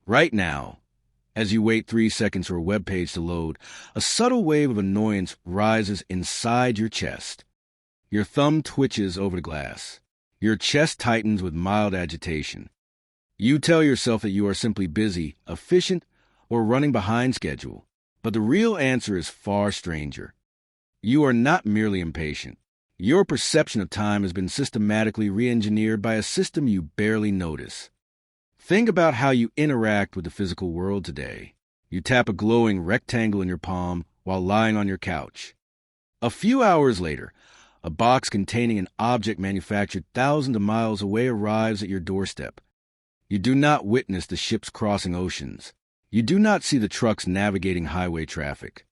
Right now, as you wait 3 seconds for a web page to load, a subtle wave of annoyance rises inside your chest. Your thumb twitches over the glass. Your chest tightens with mild agitation. You tell yourself that you are simply busy, efficient, or running behind schedule. But the real answer is far stranger. You are not merely impatient. Your perception of time has been systematically re-engineered by a system you barely notice. Think about how you interact with the physical world today. You tap a glowing rectangle in your palm while lying on your couch. A few hours later, a box containing an object manufactured thousands of miles away arrives at your doorstep. You do not witness the ships crossing oceans. You do not see the trucks navigating highway traffic.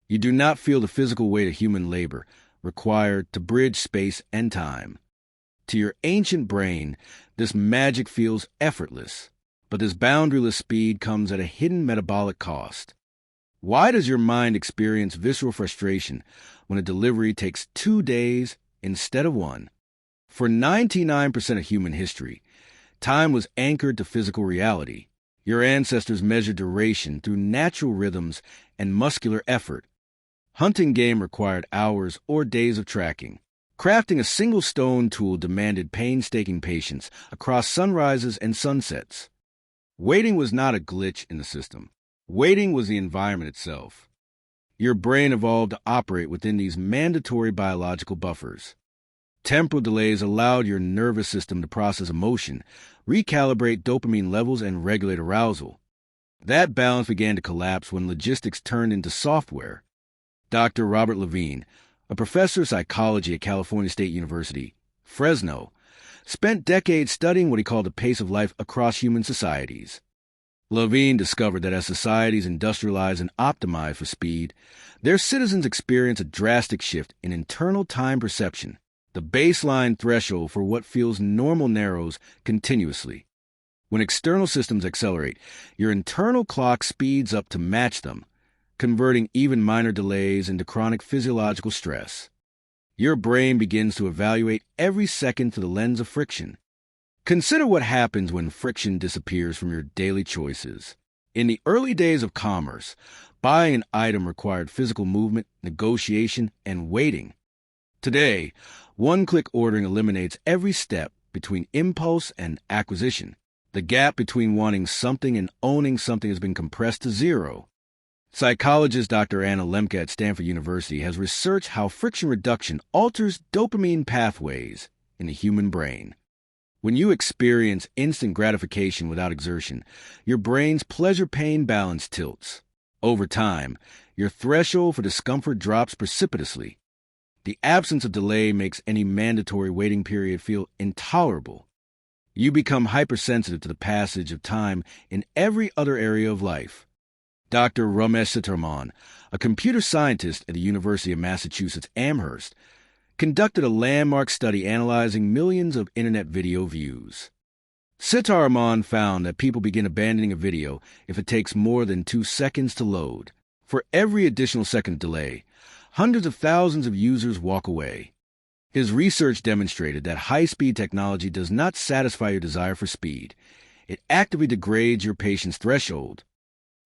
You do not feel the physical weight of human labor required to bridge space and time. To your ancient brain, this magic feels effortless, but this boundaryless speed comes at a hidden metabolic cost. Why does your mind experience visceral frustration when a delivery takes 2 days instead of 1? For 99% of human history, time was anchored to physical reality. Your ancestors measured duration through natural rhythms and muscular effort. Hunting game required hours or days of tracking. Crafting a single stone tool demanded painstaking patience across sunrises and sunsets. Waiting was not a glitch in the system. Waiting was the environment itself. Your brain evolved to operate within these mandatory biological buffers. Temporal delays allowed your nervous system to process emotion, recalibrate dopamine levels, and regulate arousal. That balance began to collapse when logistics turned into software. Dr. Robert Levine, a professor of psychology at California State University, Fresno, spent decades studying what he called the pace of life across human societies. Levine discovered that as societies industrialize and optimize for speed, their citizens experience a drastic shift in internal time perception. The baseline threshold for what feels normal narrows continuously. When external systems accelerate, your internal clock speeds up to match them, converting even minor delays into chronic physiological stress. Your brain begins to evaluate every second through the lens of friction. Consider what happens when friction disappears from your daily choices. In the early days of commerce, buying an item required physical movement, negotiation, and waiting. Today, one-click ordering eliminates every step between impulse and acquisition. The gap between wanting something and owning something has been compressed to zero. Psychologist Dr. Anna Lemke at Stanford University has researched how friction reduction alters dopamine pathways in the human brain. When you experience instant gratification without exertion, your brain's pleasure-pain balance tilts. Over time, your threshold for discomfort drops precipitously. The absence of delay makes any mandatory waiting period feel intolerable. You become hypersensitive to the passage of time in every other area of life. Dr. Ramesh Sitaraman, a computer scientist at the University of Massachusetts Amherst, conducted a landmark study analyzing millions of internet video views. Sitaraman found that people begin abandoning a video if it takes more than 2 seconds to load. For every additional second delay, hundreds of thousands of users walk away. His research demonstrated that high-speed technology does not satisfy your desire for speed. It actively degrades your patience threshold.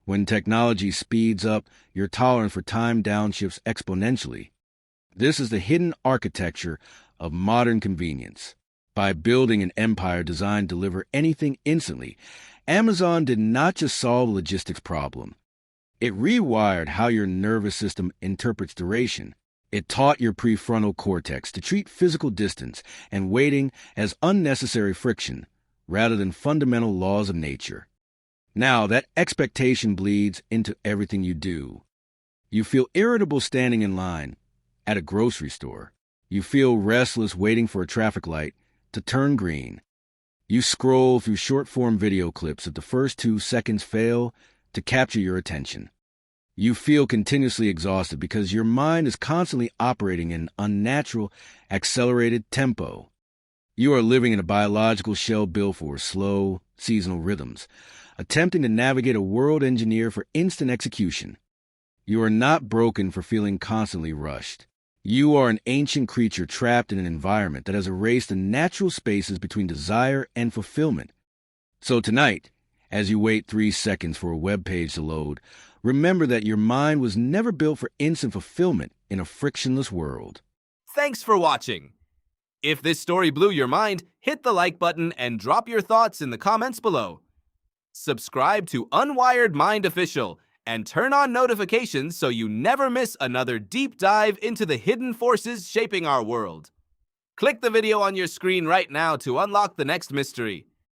When technology speeds up, your tolerance for time downshifts exponentially. This is the hidden architecture of modern convenience. By building an empire designed to deliver anything instantly, Amazon did not just solve a logistics problem. It rewired how your nervous system interprets duration. It taught your prefrontal cortex to treat physical distance and waiting as unnecessary friction rather than fundamental laws of nature. Now, that expectation bleeds into everything you do. You feel irritable standing in line at a grocery store. You feel restless waiting for a traffic light to turn green. You scroll through short-form video clips if the first 2 seconds fail to capture your attention. You feel continuously exhausted because your mind is constantly operating in an unnatural, accelerated tempo. You are living in a biological shell built for slow, seasonal rhythms, attempting to navigate a world engineered for instant execution. You are not broken for feeling constantly rushed. You are an ancient creature trapped in an environment that has erased the natural spaces between desire and fulfillment. So tonight, As you wait 3 seconds for a web page to load, remember that your mind was never built for instant fulfillment in a frictionless world. Thanks for watching. If this story blew your mind, hit the like button and drop your thoughts in the comments below. Subscribe to Unwired Mind Official and turn on notifications so you never miss another deep dive into the hidden forces shaping our world. Click the video on your screen right now to unlock the next mystery.